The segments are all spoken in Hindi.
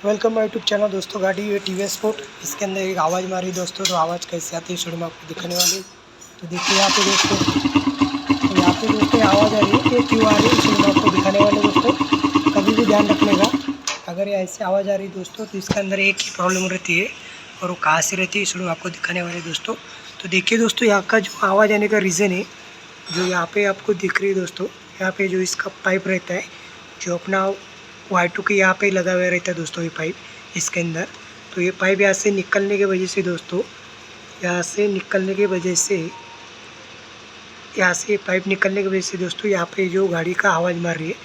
वेलकम माय यूट्यूब चैनल दोस्तों। गाड़ी ये टीवीएस स्पोर्ट, इसके अंदर एक आवाज़ मारी दोस्तों। तो आवाज़ कैसे आती है शुरू में आपको दिखाने वाली। तो देखिए यहाँ पे दोस्तों, तो यहाँ पे दोस्तों आवाज़ आ रही है कि क्यों आ रही है शुरू में आपको दिखाने वाले दोस्तों। कभी भी ध्यान रखने का, अगर ये ऐसी आवाज़ आ रही है दोस्तों तो इसके अंदर एक ही प्रॉब्लम रहती है और वो कहाँ से रहती है शुरू में आपको दिखाने वाले दोस्तों। तो देखिए दोस्तों, यहाँ का जो आवाज़ आने का रीज़न है, जो यहाँ पे आपको दिख रही है दोस्तों, यहाँ पे जो इसका पाइप रहता है, जो अपना Y2 के यहाँ पे लगा हुआ रहता है दोस्तों, ये पाइप इसके अंदर। तो ये पाइप यहाँ से निकलने की वजह से दोस्तों, यहाँ से निकलने की वजह से, यहाँ से पाइप निकलने की वजह से दोस्तों, यहाँ पे जो गाड़ी का आवाज़ मार रही है।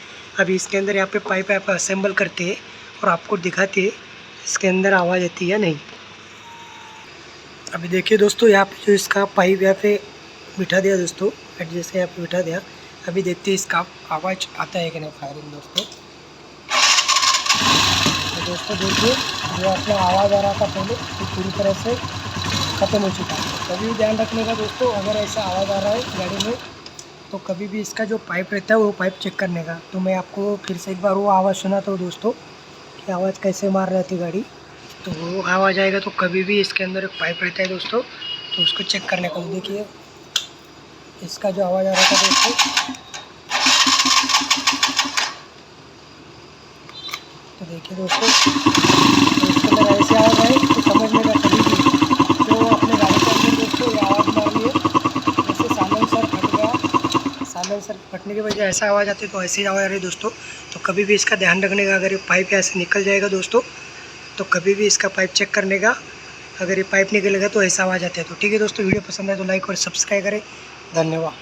अभी इसके अंदर यहाँ पे पाइप आप असेंबल करते हैं और आपको दिखाते हैं इसके अंदर आवाज़ आती है या नहीं। अभी देखिए दोस्तों, यहाँ पे जो इसका पाइप यहाँ पे बिठा दिया दोस्तों, एडजस्ट यहाँ पे बिठा दिया। अभी देखते हैं इसका आवाज़ आता है कि नहीं फायरिंग दोस्तों। तो दोस्तों देखिए, जो अपना आवाज़ आ रहा था पहले, तो पूरी तरह से ख़त्म हो चुका है। कभी भी ध्यान रखने का दोस्तों, अगर ऐसा आवाज़ आ रहा है गाड़ी में, तो कभी भी इसका जो पाइप रहता है वो पाइप चेक करने का। तो मैं आपको फिर से एक बार वो आवाज़ सुनाता हूँ दोस्तों कि आवाज़ कैसे मार रही थी गाड़ी। तो वो आवाज़ आएगा तो कभी भी इसके अंदर एक पाइप रहता है दोस्तों, तो उसको चेक करने का। देखिए इसका जो आवाज़ आ रहा था दोस्तों, तो देखिए दोस्तों, तो इसके अंदर ऐसे आवाज़ आए तो समझ लेगा कभी भी तो अपने गाड़ी के अंदर दोस्तों ये आवाज़ मार रही है। जैसे साइलेंसर फट गया, साइलेंसर फटने की वजह ऐसा आवाज़ आती है, तो ऐसी आवाज़ आ रही है दोस्तों। तो कभी भी इसका ध्यान रखने का, अगर ये पाइप यहाँ से निकल जाएगा दोस्तों, तो कभी भी इसका पाइप चेक करने का। अगर ये पाइप निकलेगा तो ऐसा आवाज़ आता है। तो ठीक है दोस्तों, वीडियो पसंद है तो लाइक और सब्सक्राइब करें। धन्यवाद।